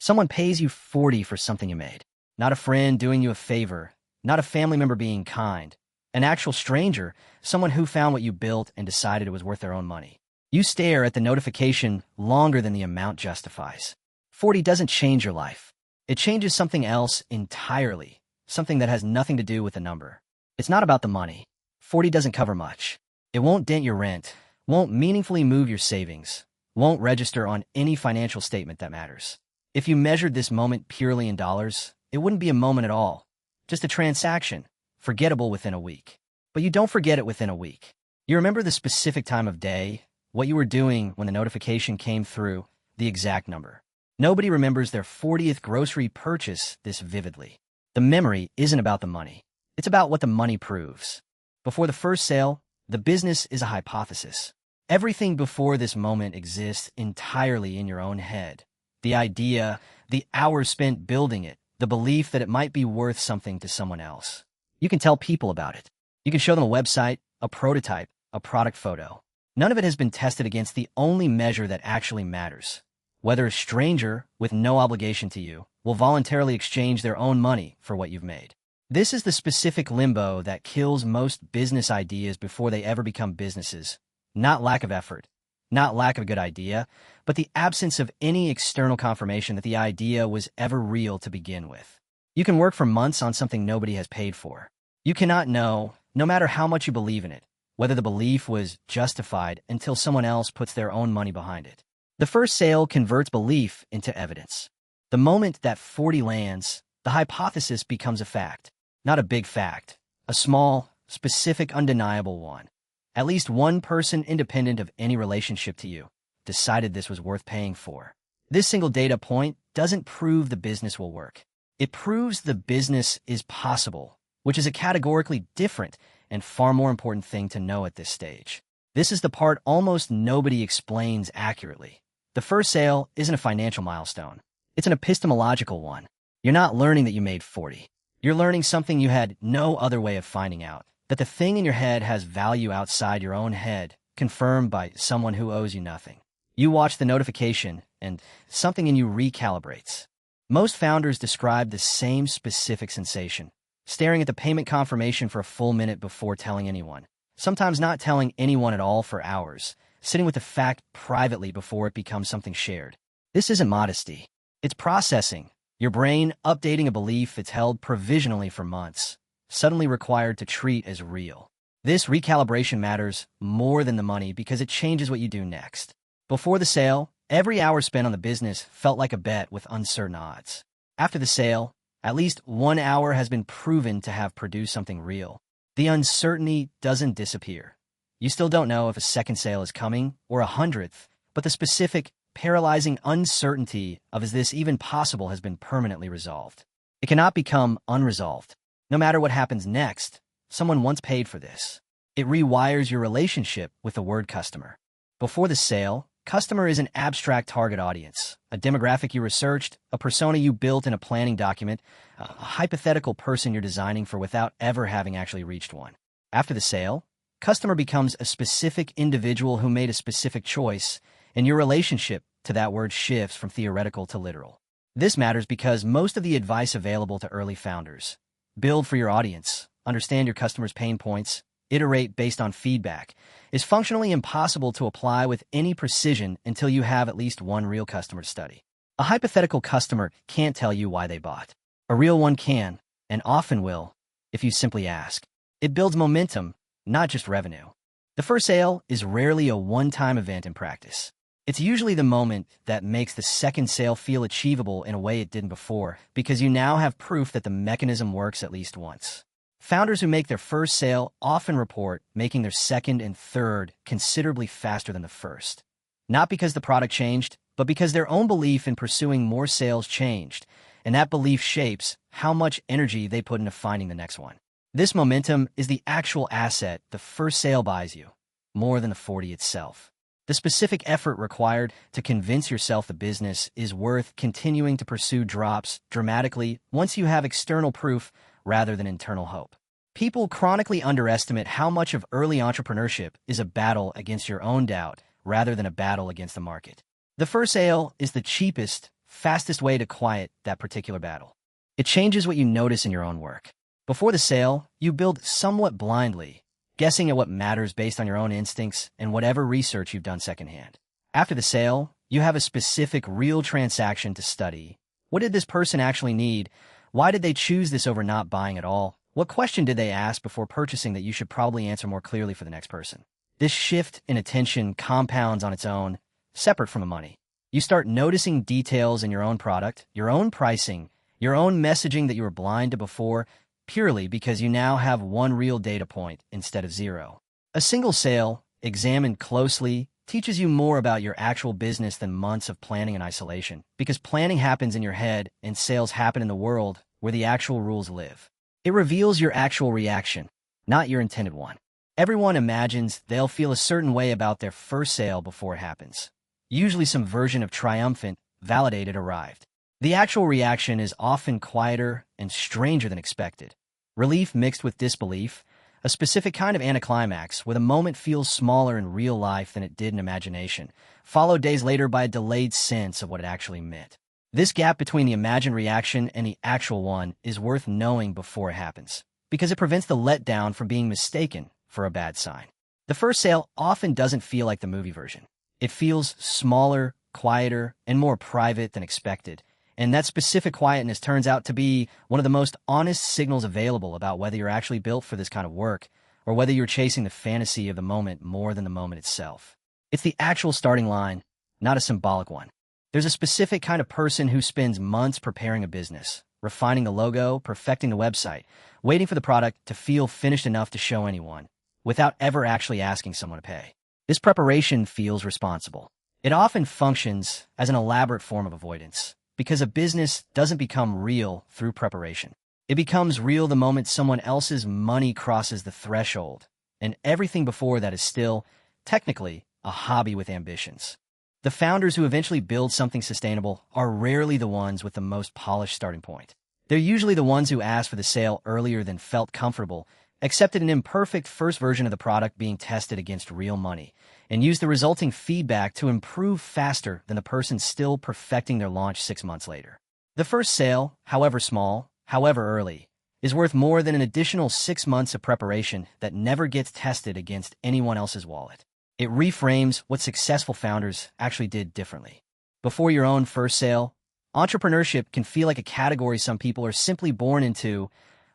Someone pays you 40 for something you made. Not a friend doing you a favor, not a family member being kind. An actual stranger, someone who found what you built and decided it was worth their own money. You stare at the notification longer than the amount justifies. 40 doesn't change your life. It changes something else entirely, something that has nothing to do with the number. It's not about the money. 40 doesn't cover much. It won't dent your rent, won't meaningfully move your savings, won't register on any financial statement that matters. If you measured this moment purely in dollars, it wouldn't be a moment at all. Just a transaction, forgettable within a week. But you don't forget it within a week. You remember the specific time of day, what you were doing when the notification came through, the exact number. Nobody remembers their 40th grocery purchase this vividly. The memory isn't about the money. It's about what the money proves. Before the first sale, the business is a hypothesis. Everything before this moment exists entirely in your own head. The idea, the hours spent building it, the belief that it might be worth something to someone else. You can tell people about it. You can show them a website, a prototype, a product photo. None of it has been tested against the only measure that actually matters. Whether a stranger, with no obligation to you, will voluntarily exchange their own money for what you've made. This is the specific limbo that kills most business ideas before they ever become businesses. Not lack of effort, not lack of a good idea, but the absence of any external confirmation that the idea was ever real to begin with. You can work for months on something nobody has paid for. You cannot know, no matter how much you believe in it, whether the belief was justified until someone else puts their own money behind it. The first sale converts belief into evidence. The moment that 40 lands, the hypothesis becomes a fact. Not a big fact, a small, specific, undeniable one. At least one person independent of any relationship to you decided this was worth paying for. This single data point doesn't prove the business will work. It proves the business is possible, which is a categorically different and far more important thing to know at this stage. This is the part almost nobody explains accurately. The first sale isn't a financial milestone. It's an epistemological one. You're not learning that you made 40. You're learning something you had no other way of finding out, that the thing in your head has value outside your own head, confirmed by someone who owes you nothing. You watch the notification, and something in you recalibrates. Most founders describe the same specific sensation, staring at the payment confirmation for a full minute before telling anyone, sometimes not telling anyone at all for hours, sitting with the fact privately before it becomes something shared. This isn't modesty. It's processing. Your brain updating a belief it's held provisionally for months, suddenly required to treat as real. This recalibration matters more than the money because it changes what you do next. Before the sale, every hour spent on the business felt like a bet with uncertain odds. After the sale, at least 1 hour has been proven to have produced something real. The uncertainty doesn't disappear. You still don't know if a second sale is coming or 100th, but the specific, paralyzing uncertainty of is this even possible has been permanently resolved. It cannot become unresolved. No matter what happens next, someone once paid for this. It rewires your relationship with the word customer. Before the sale, customer is an abstract target audience, a demographic you researched, a persona you built in a planning document, a hypothetical person you're designing for without ever having actually reached one. After the sale, customer becomes a specific individual who made a specific choice, and your relationship to that word shifts from theoretical to literal. This matters because most of the advice available to early founders, build for your audience, understand your customers' pain points, iterate based on feedback, is functionally impossible to apply with any precision until you have at least one real customer to study. A hypothetical customer can't tell you why they bought. A real one can, and often will, if you simply ask. It builds momentum, not just revenue. The first sale is rarely a one-time event in practice. It's usually the moment that makes the second sale feel achievable in a way it didn't before, because you now have proof that the mechanism works at least once. Founders who make their first sale often report making their second and third considerably faster than the first. Not because the product changed, but because their own belief in pursuing more sales changed, and that belief shapes how much energy they put into finding the next one. This momentum is the actual asset the first sale buys you, more than the 40 itself. The specific effort required to convince yourself the business is worth continuing to pursue drops dramatically once you have external proof rather than internal hope. People chronically underestimate how much of early entrepreneurship is a battle against your own doubt rather than a battle against the market. The first sale is the cheapest, fastest way to quiet that particular battle. It changes what you notice in your own work. Before the sale, you build somewhat blindly, guessing at what matters based on your own instincts and whatever research you've done secondhand. After the sale, you have a specific real transaction to study. What did this person actually need? Why did they choose this over not buying at all? What question did they ask before purchasing that you should probably answer more clearly for the next person? This shift in attention compounds on its own, separate from the money. You start noticing details in your own product, your own pricing, your own messaging that you were blind to before, purely because you now have one real data point instead of zero. A single sale, examined closely, teaches you more about your actual business than months of planning in isolation, because planning happens in your head and sales happen in the world where the actual rules live. It reveals your actual reaction, not your intended one. Everyone imagines they'll feel a certain way about their first sale before it happens. Usually some version of triumphant, validated arrived. The actual reaction is often quieter and stranger than expected. Relief mixed with disbelief, a specific kind of anticlimax where the moment feels smaller in real life than it did in imagination, followed days later by a delayed sense of what it actually meant. This gap between the imagined reaction and the actual one is worth knowing before it happens, because it prevents the letdown from being mistaken for a bad sign. The first sale often doesn't feel like the movie version. It feels smaller, quieter, and more private than expected. And that specific quietness turns out to be one of the most honest signals available about whether you're actually built for this kind of work or whether you're chasing the fantasy of the moment more than the moment itself. It's the actual starting line, not a symbolic one. There's a specific kind of person who spends months preparing a business, refining the logo, perfecting the website, waiting for the product to feel finished enough to show anyone, without ever actually asking someone to pay. This preparation feels responsible. It often functions as an elaborate form of avoidance, because a business doesn't become real through preparation. It becomes real the moment someone else's money crosses the threshold, and everything before that is still, technically, a hobby with ambitions. The founders who eventually build something sustainable are rarely the ones with the most polished starting point. They're usually the ones who asked for the sale earlier than felt comfortable, accepted an imperfect first version of the product being tested against real money, and used the resulting feedback to improve faster than the person still perfecting their launch 6 months later. The first sale, however small, however early, is worth more than an additional 6 months of preparation that never gets tested against anyone else's wallet. It reframes what successful founders actually did differently. Before your own first sale, entrepreneurship can feel like a category some people are simply born into,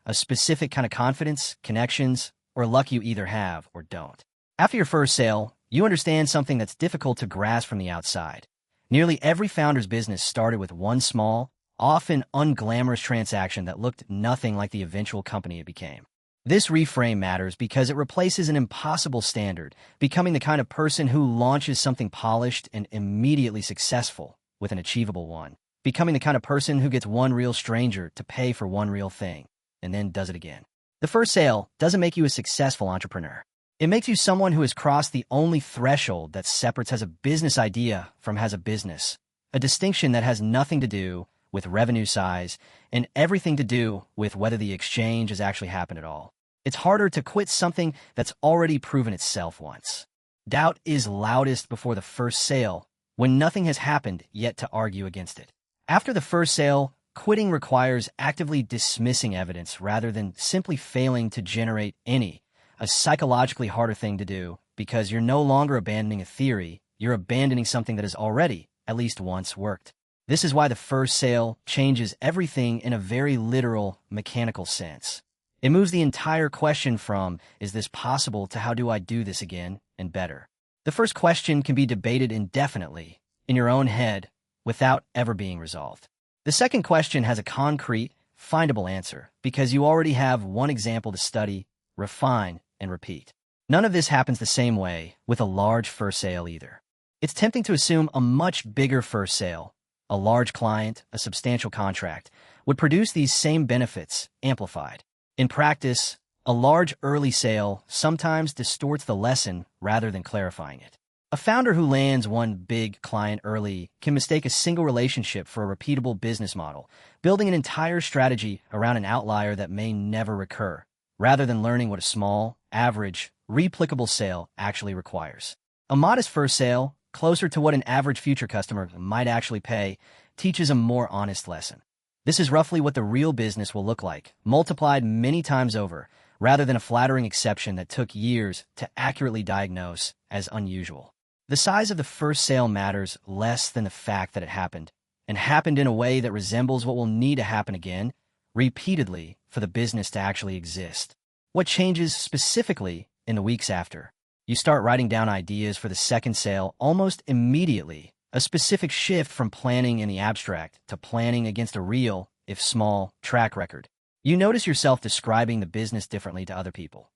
a specific kind of confidence, connections, or luck you either have or don't. After your first sale, you understand something that's difficult to grasp from the outside. Nearly every founder's business started with one small, often unglamorous transaction that looked nothing like the eventual company it became. This reframe matters because it replaces an impossible standard, becoming the kind of person who launches something polished and immediately successful with an achievable one, becoming the kind of person who gets one real stranger to pay for one real thing, and then does it again. The first sale doesn't make you a successful entrepreneur. It makes you someone who has crossed the only threshold that separates has a business idea from has a business, a distinction that has nothing to do with revenue size and everything to do with whether the exchange has actually happened at all. It's harder to quit something that's already proven itself once. Doubt is loudest before the first sale, when nothing has happened yet to argue against it. After the first sale, quitting requires actively dismissing evidence rather than simply failing to generate any, a psychologically harder thing to do because you're no longer abandoning a theory, you're abandoning something that has already, at least once, worked. This is why the first sale changes everything in a very literal, mechanical sense. It moves the entire question from, is this possible, to how do I do this again and better? The first question can be debated indefinitely, in your own head, without ever being resolved. The second question has a concrete, findable answer because you already have one example to study, refine, and repeat. None of this happens the same way with a large first sale either. It's tempting to assume a much bigger first sale, a large client, a substantial contract, would produce these same benefits, amplified. In practice, a large early sale sometimes distorts the lesson rather than clarifying it. A founder who lands one big client early can mistake a single relationship for a repeatable business model, building an entire strategy around an outlier that may never recur, rather than learning what a small, average, replicable sale actually requires. A modest first sale, closer to what an average future customer might actually pay, teaches a more honest lesson. This is roughly what the real business will look like, multiplied many times over, rather than a flattering exception that took years to accurately diagnose as unusual. The size of the first sale matters less than the fact that it happened, and happened in a way that resembles what will need to happen again, repeatedly, for the business to actually exist. What changes specifically in the weeks after? You start writing down ideas for the second sale almost immediately, a specific shift from planning in the abstract to planning against a real, if small, track record. You notice yourself describing the business differently to other people.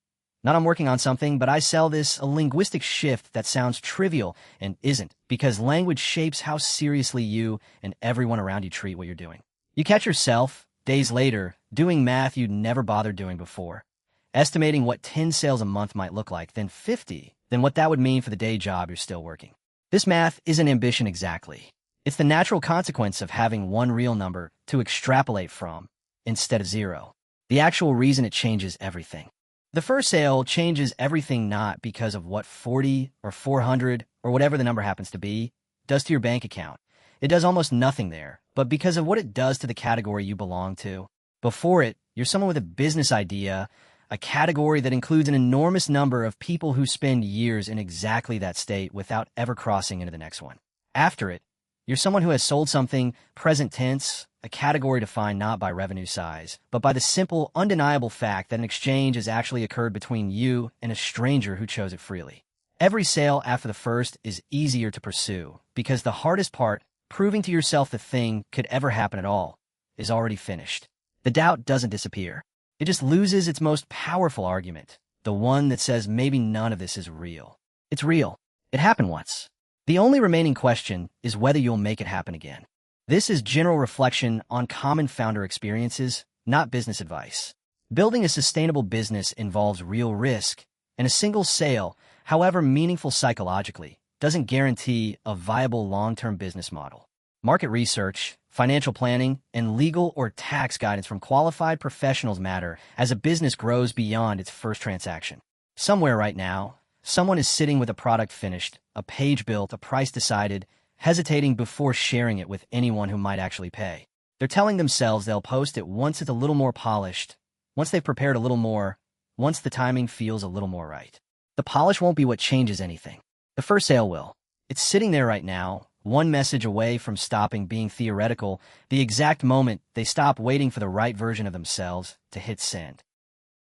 Not I'm working on something, but I sell this, a linguistic shift that sounds trivial and isn't, because language shapes how seriously you and everyone around you treat what you're doing. You catch yourself, days later, doing math you'd never bothered doing before, estimating what 10 sales a month might look like, then 50, then what that would mean for the day job you're still working. This math isn't ambition exactly. It's the natural consequence of having one real number to extrapolate from, instead of zero. The actual reason it changes everything. The first sale changes everything not because of what 40 or 400 or whatever the number happens to be does to your bank account. It does almost nothing there, but because of what it does to the category you belong to. Before it, you're someone with a business idea, a category that includes an enormous number of people who spend years in exactly that state without ever crossing into the next one. After it, you're someone who has sold something, present tense, a category defined not by revenue size, but by the simple, undeniable fact that an exchange has actually occurred between you and a stranger who chose it freely. Every sale after the first is easier to pursue because the hardest part, proving to yourself the thing could ever happen at all, is already finished. The doubt doesn't disappear. It just loses its most powerful argument, the one that says maybe none of this is real. It's real. It happened once. The only remaining question is whether you'll make it happen again. This is general reflection on common founder experiences, not business advice. Building a sustainable business involves real risk, and a single sale, however meaningful psychologically, doesn't guarantee a viable long-term business model. Market research, financial planning, and legal or tax guidance from qualified professionals matter as a business grows beyond its first transaction. Somewhere right now, someone is sitting with a product finished, a page built, a price decided, hesitating before sharing it with anyone who might actually pay. They're telling themselves they'll post it once it's a little more polished, once they've prepared a little more, once the timing feels a little more right. The polish won't be what changes anything. The first sale will. It's sitting there right now, one message away from stopping being theoretical, the exact moment they stop waiting for the right version of themselves to hit send.